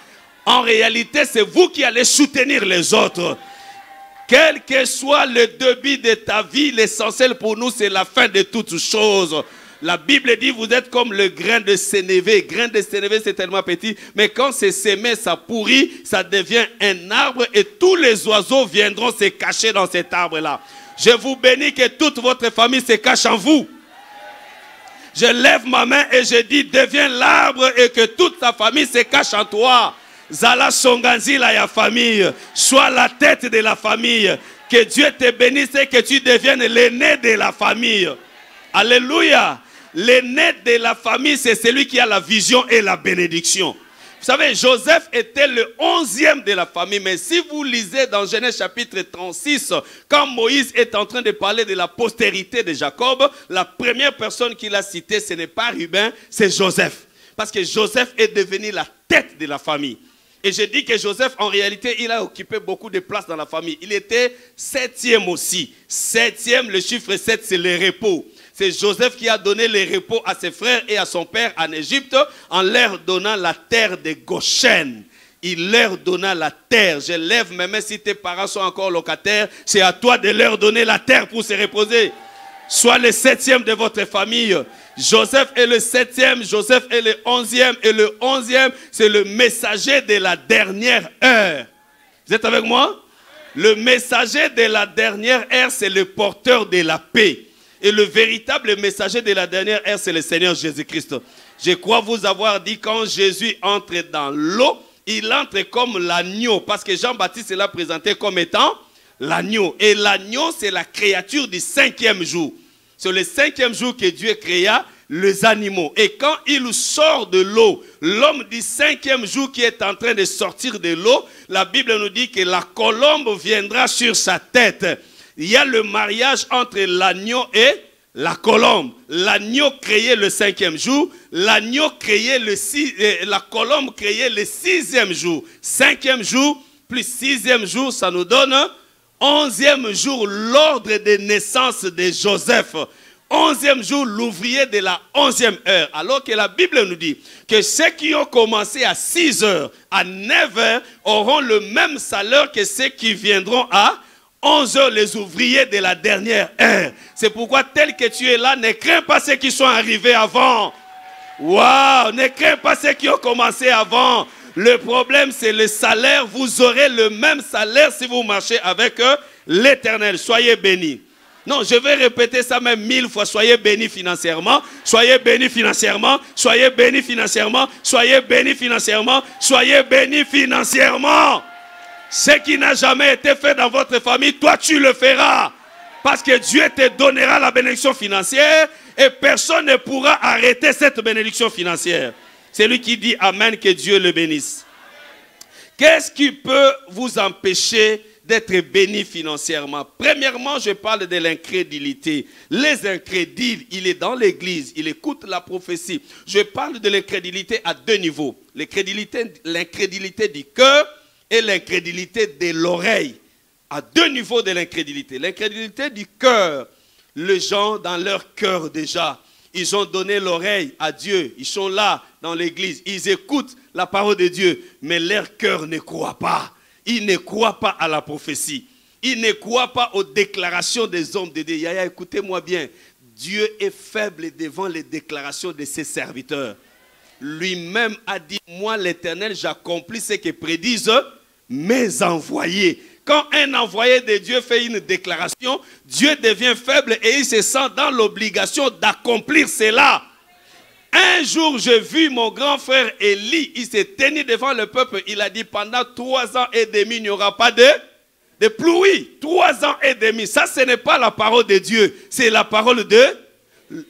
En réalité, c'est vous qui allez soutenir les autres. Quel que soit le début de ta vie, l'essentiel pour nous, c'est la fin de toutes choses. La Bible dit, vous êtes comme le grain de sénévé. Le grain de sénévé, c'est tellement petit. Mais quand c'est sémé, ça pourrit, ça devient un arbre et tous les oiseaux viendront se cacher dans cet arbre-là. Je vous bénis que toute votre famille se cache en vous. Je lève ma main et je dis, deviens l'arbre et que toute ta famille se cache en toi. Zala Songanzi la ya famille, sois la tête de la famille. Que Dieu te bénisse et que tu deviennes l'aîné de la famille. Alléluia. L'aîné de la famille, c'est celui qui a la vision et la bénédiction. Vous savez, Joseph était le 11e de la famille. Mais si vous lisez dans Genèse chapitre 36, quand Moïse est en train de parler de la postérité de Jacob, la première personne qu'il a citée, ce n'est pas Ruben, c'est Joseph. Parce que Joseph est devenu la tête de la famille. Et je dis que Joseph, en réalité, il a occupé beaucoup de place dans la famille. Il était 7e aussi. 7e, le chiffre 7, c'est le repos. C'est Joseph qui a donné le repos à ses frères et à son père en Égypte en leur donnant la terre de Goshen. Il leur donna la terre. Je lève mes mains si tes parents sont encore locataires. C'est à toi de leur donner la terre pour se reposer. Sois le 7e de votre famille. Joseph est le 7e, Joseph est le 11e. Et le 11e, c'est le messager de la dernière heure. Vous êtes avec moi? Le messager de la dernière heure, c'est le porteur de la paix. Et le véritable messager de la dernière heure, c'est le Seigneur Jésus-Christ. Je crois vous avoir dit, quand Jésus entre dans l'eau, il entre comme l'agneau. Parce que Jean-Baptiste l'a présenté comme étant l'agneau. Et l'agneau, c'est la créature du 5e jour. C'est le 5e jour que Dieu créa les animaux. Et quand il sort de l'eau, l'homme du 5e jour qui est en train de sortir de l'eau, la Bible nous dit que la colombe viendra sur sa tête. Il y a le mariage entre l'agneau et la colombe. L'agneau créé le 5e jour, l'agneau créé la colombe créée le 6e jour. 5e jour plus 6e jour, ça nous donne 11e jour, l'ordre de naissance de Joseph. 11e jour, l'ouvrier de la 11e heure. Alors que la Bible nous dit que ceux qui ont commencé à 6 heures, à 9 heures, auront le même salaire que ceux qui viendront à 11 heures, les ouvriers de la dernière heure. C'est pourquoi tel que tu es là, ne crains pas ceux qui sont arrivés avant. Waouh, ne crains pas ceux qui ont commencé avant. Le problème, c'est le salaire. Vous aurez le même salaire si vous marchez avec l'Éternel. Soyez bénis. Non, je vais répéter ça même 1000 fois. Soyez bénis financièrement. Soyez bénis financièrement. Soyez bénis financièrement. Soyez bénis financièrement. Soyez bénis financièrement. Ce qui n'a jamais été fait dans votre famille, toi tu le feras. Parce que Dieu te donnera la bénédiction financière et personne ne pourra arrêter cette bénédiction financière. C'est lui qui dit amen, que Dieu le bénisse. Qu'est-ce qui peut vous empêcher d'être béni financièrement. Premièrement, je parle de l'incrédulité. Les incrédules, il est dans l'église, il écoute la prophétie. Je parle de l'incrédulité à deux niveaux. L'incrédulité du cœur et l'incrédulité de l'oreille. À deux niveaux de l'incrédulité. L'incrédulité du cœur. Les gens dans leur cœur déjà, ils ont donné l'oreille à Dieu. Ils sont là dans l'église. Ils écoutent la parole de Dieu. Mais leur cœur ne croit pas. Ils ne croient pas à la prophétie. Ils ne croient pas aux déclarations des hommes de Dieu. Yaya, écoutez-moi bien. Dieu est faible devant les déclarations de ses serviteurs. Lui-même a dit, moi l'Éternel, j'accomplis ce que prédisent mes envoyés. Quand un envoyé de Dieu fait une déclaration, Dieu devient faible et il se sent dans l'obligation d'accomplir cela. Un jour, j'ai vu mon grand frère Élie, il s'est tenu devant le peuple, il a dit pendant 3 ans et demi, il n'y aura pas de pluie. 3 ans et demi, ça ce n'est pas la parole de Dieu, c'est la parole de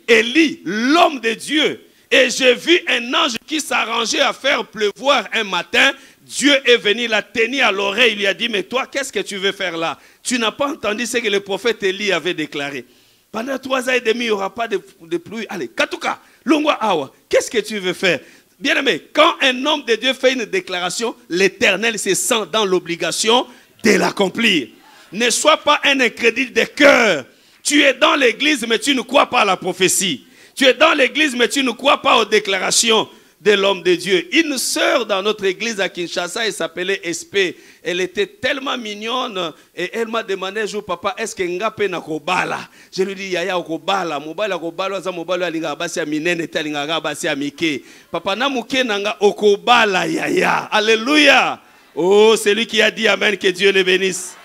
Élie, l'homme de Dieu. Et j'ai vu un ange qui s'arrangeait à faire pleuvoir un matin. Dieu est venu, l'a tenu à l'oreille, il lui a dit, mais toi, qu'est-ce que tu veux faire là? Tu n'as pas entendu ce que le prophète Élie avait déclaré. Pendant 3 ans et demi, il n'y aura pas de pluie. Allez, Katuka, Longwa Awa, qu'est-ce que tu veux faire? Bien aimé, quand un homme de Dieu fait une déclaration, l'Éternel se sent dans l'obligation de l'accomplir. Ne sois pas un incrédule de cœur. Tu es dans l'église, mais tu ne crois pas à la prophétie. Tu es dans l'église, mais tu ne crois pas aux déclarations de l'homme de Dieu. Une sœur dans notre église à Kinshasa, elle s'appelait Espé. Elle était tellement mignonne et elle m'a demandé un jour, papa, est-ce que Ngape na kobala? Je lui dis, yaya okobala, mobala kobala, za mobala alinga basi ya minene, talinga basi ya mike. Papa na muke nanga okobala yaya. Alléluia. Oh, c'est lui qui a dit amen, que Dieu le bénisse.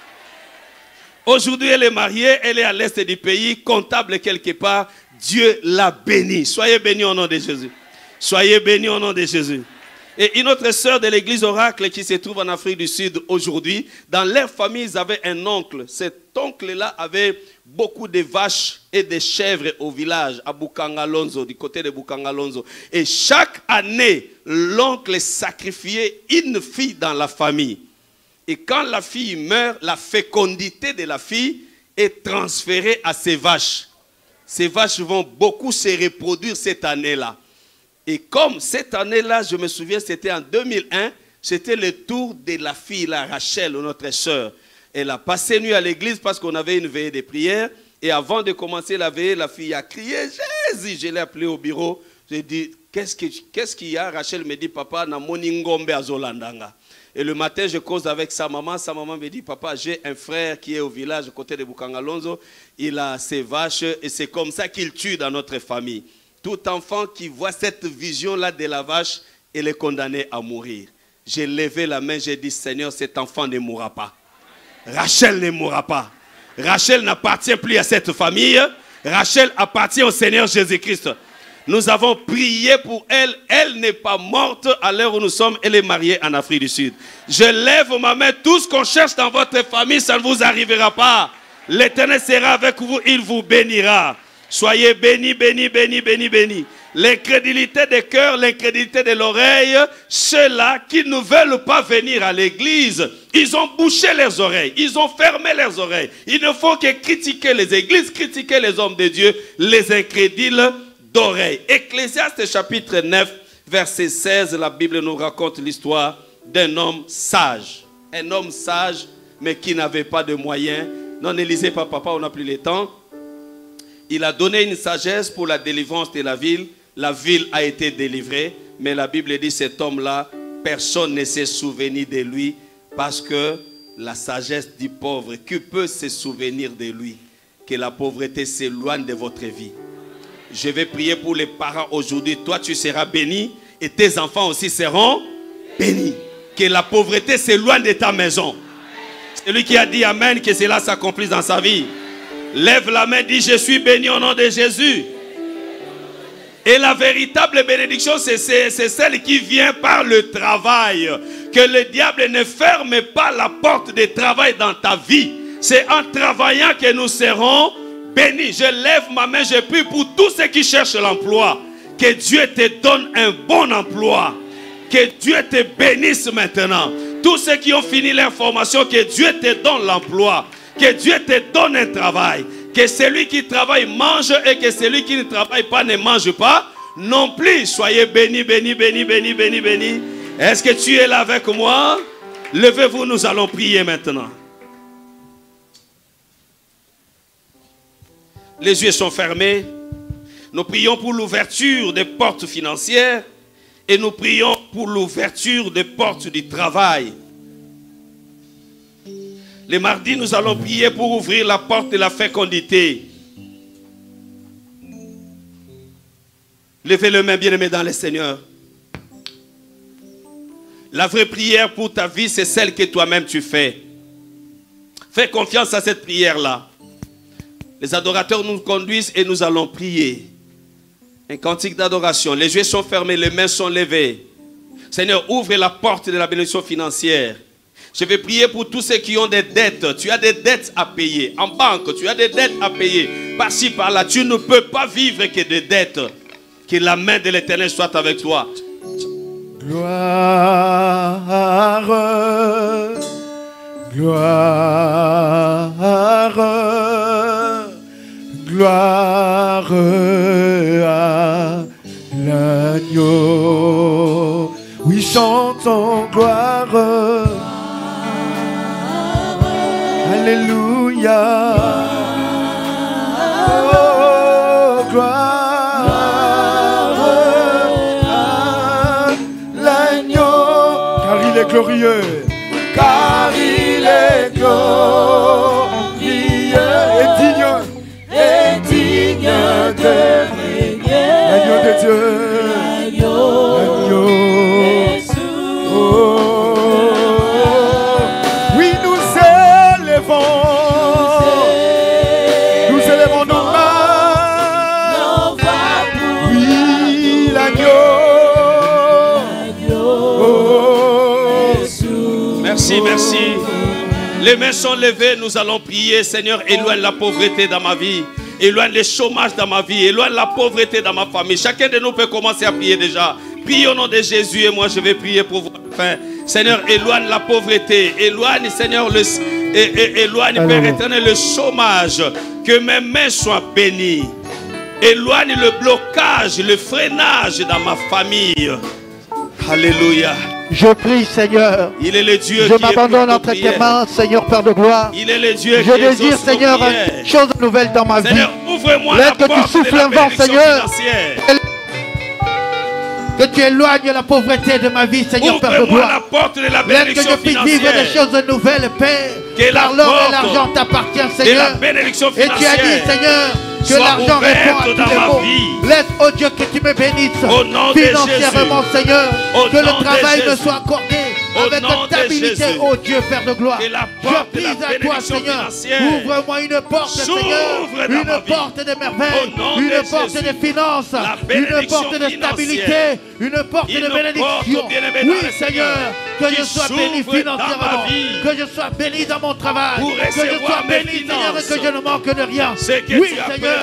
Aujourd'hui, elle est mariée, elle est à l'est du pays, comptable quelque part. Dieu l'a bénie. Soyez bénis au nom de Jésus. Soyez bénis au nom de Jésus. Et une autre sœur de l'église Oracle qui se trouve en Afrique du Sud aujourd'hui, dans leur famille, ils avaient un oncle. Cet oncle-là avait beaucoup de vaches et de chèvres au village, à Bukangalonzo, du côté de Bukangalonzo. Et chaque année, l'oncle sacrifiait une fille dans la famille. Et quand la fille meurt, la fécondité de la fille est transférée à ces vaches. Ces vaches vont beaucoup se reproduire cette année-là. Et comme cette année-là, je me souviens, c'était en 2001, c'était le tour de la fille, la Rachel, notre sœur. Elle a passé nuit à l'église parce qu'on avait une veillée de prière. Et avant de commencer la veillée, la fille a crié « Jésus !» Je l'ai appelée au bureau. J'ai dit « Qu'est-ce qu'il y a ?» Rachel me dit « Papa, na moni ngombe azolandanga. » Et le matin, je cause avec sa maman. Sa maman me dit, papa, j'ai un frère qui est au village à côté de Bukangalonzo. Il a ses vaches et c'est comme ça qu'il tue dans notre famille. Tout enfant qui voit cette vision-là de la vache, il est condamné à mourir. J'ai levé la main, j'ai dit, Seigneur, cet enfant ne mourra pas. Rachel ne mourra pas. Rachel n'appartient plus à cette famille. Rachel appartient au Seigneur Jésus-Christ. Nous avons prié pour elle. Elle n'est pas morte à l'heure où nous sommes. Elle est mariée en Afrique du Sud. Je lève ma main. Tout ce qu'on cherche dans votre famille, ça ne vous arrivera pas. L'Éternel sera avec vous. Il vous bénira. Soyez bénis, bénis, bénis, bénis, bénis. L'incrédulité des cœurs, l'incrédulité de l'oreille, ceux-là qui ne veulent pas venir à l'église, ils ont bouché leurs oreilles, ils ont fermé leurs oreilles. Il ne faut que critiquer les églises, critiquer les hommes de Dieu, les incrédules d'oreille. Ecclésiaste chapitre 9, verset 16, la Bible nous raconte l'histoire d'un homme sage. Un homme sage, mais qui n'avait pas de moyens. Non, ne lisez pas, papa, on n'a plus le temps. Il a donné une sagesse pour la délivrance de la ville. La ville a été délivrée, mais la Bible dit cet homme-là, personne ne s'est souvenu de lui parce que la sagesse du pauvre, qui peut se souvenir de lui? Que la pauvreté s'éloigne de votre vie. Je vais prier pour les parents aujourd'hui. Toi, tu seras béni et tes enfants aussi seront bénis. Que la pauvreté s'éloigne de ta maison. Celui qui a dit Amen, que cela s'accomplisse dans sa vie. Lève la main, dis je suis béni au nom de Jésus. Et la véritable bénédiction, c'est celle qui vient par le travail. Que le diable ne ferme pas la porte de travail dans ta vie. C'est en travaillant que nous serons bénis. Je lève ma main, je prie pour tous ceux qui cherchent l'emploi. Que Dieu te donne un bon emploi. Que Dieu te bénisse maintenant. Tous ceux qui ont fini l'information, que Dieu te donne l'emploi, que Dieu te donne un travail, que celui qui travaille mange et que celui qui ne travaille pas ne mange pas non plus. Soyez bénis, bénis, bénis, bénis, bénis, bénis. Est-ce que tu es là avec moi? Levez-vous, nous allons prier maintenant. Les yeux sont fermés. Nous prions pour l'ouverture des portes financières et nous prions pour l'ouverture des portes du travail. Les mardis, nous allons prier pour ouvrir la porte de la fécondité. Levez les mains, bien-aimés dans le Seigneur. La vraie prière pour ta vie, c'est celle que toi-même tu fais. Fais confiance à cette prière-là. Les adorateurs nous conduisent et nous allons prier. Un cantique d'adoration. Les yeux sont fermés, les mains sont levées. Seigneur, ouvre la porte de la bénédiction financière. Je vais prier pour tous ceux qui ont des dettes. Tu as des dettes à payer. En banque, tu as des dettes à payer. Par-ci, par-là, tu ne peux pas vivre que des dettes. Que la main de l'Éternel soit avec toi. Gloire, gloire, gloire à l'agneau. Oui, chantons gloire. Alléluia. Oh, gloire à l'agneau. Car il est glorieux. Car il est glorieux. Et digne de régner. L'agneau de Dieu. L'agneau. Nous élevons nos mains. Oui, l'agneau. Merci, merci. Les mains sont levées, nous allons prier. Seigneur, éloigne la pauvreté dans ma vie. Éloigne le chômage dans ma vie. Éloigne la pauvreté dans ma famille. Chacun de nous peut commencer à prier déjà. Priez au nom de Jésus et moi je vais prier pour vous. Enfin, Seigneur, éloigne la pauvreté. Éloigne, Seigneur, éloigne, Père éternel, le chômage. Que mes mains soient bénies. Éloigne le blocage, le freinage dans ma famille. Alléluia. Je prie, Seigneur. Il est le Dieu je m'abandonne entre tes mains, Seigneur, Père de gloire. Il est le Dieu je désire, Seigneur, une chose nouvelle dans ma Seigneur, vie. ouvre-moi la porte que tu souffles un vent, Seigneur. Que tu éloignes la pauvreté de ma vie, Seigneur, Père de gloire. La porte de la que je puisse vivre des choses nouvelles, Père. Car l'or et l'argent t'appartiennent, Seigneur. Et tu as dit, Seigneur, que l'argent répond à tous les maux. Laisse, oh Dieu, que tu me bénisses financièrement, Seigneur. Que le travail me soit accordé avec stabilité, oh Dieu, Père de gloire. Je prie à toi, Seigneur. Ouvre-moi une porte, Seigneur. Une porte de merveille. Une porte de finances. Une porte de stabilité. Une porte de bénédiction. Oui, Seigneur. Que je sois béni financièrement. Que je sois béni dans mon travail. Que je sois béni, Seigneur, et que je ne manque de rien. Oui, Seigneur.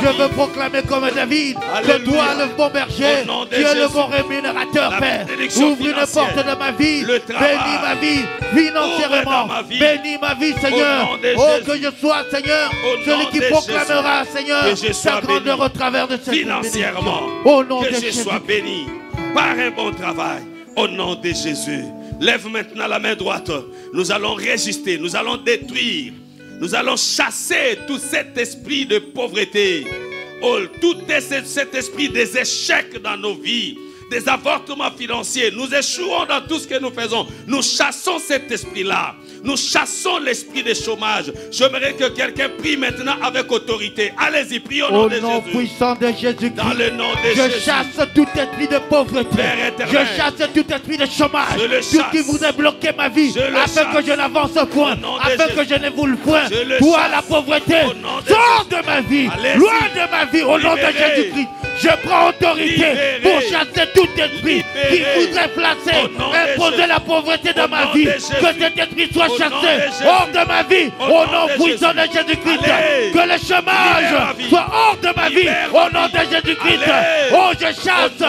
Je veux proclamer comme David que toi, le bon berger, tu es le bon rémunérateur, Père. Ouvre une porte de ma vie. Bénis ma vie financièrement. Bénis ma vie, Seigneur. Oh, que je sois, Seigneur, celui qui proclamera, Seigneur, ta grandeur au travers de cette financièrement. Au nom de Jésus. Que je Jésus. sois béni par un bon travail. Au nom de Jésus. Lève maintenant la main droite. Nous allons résister. Nous allons détruire. Nous allons chasser tout cet esprit de pauvreté. Oh, tout cet esprit des échecs dans nos vies. Des avortements financiers. Nous échouons dans tout ce que nous faisons. Nous chassons cet esprit-là. Nous chassons l'esprit de chômage. J'aimerais que quelqu'un prie maintenant avec autorité. Allez-y, priez au nom de Jésus. Au nom puissant de Jésus-Christ. Dans le nom de je Jésus. chasse tout esprit de pauvreté. Je chasse tout esprit de chômage. Tout qui voudrait bloquer ma vie. Afin que je n'avance point. Afin que je n'évolue point. Toi, la pauvreté, sors de ma vie. Loin de ma vie. Au nom de Jésus-Christ. Je prends autorité pour chasser tout esprit qui voudrait placer, imposer la pauvreté dans ma vie. Que cet esprit soit chassé hors de ma vie. Au nom puissant de Jésus-Christ. Que le chômage soit hors de ma vie. Au nom de Jésus-Christ. Oh, je chasse.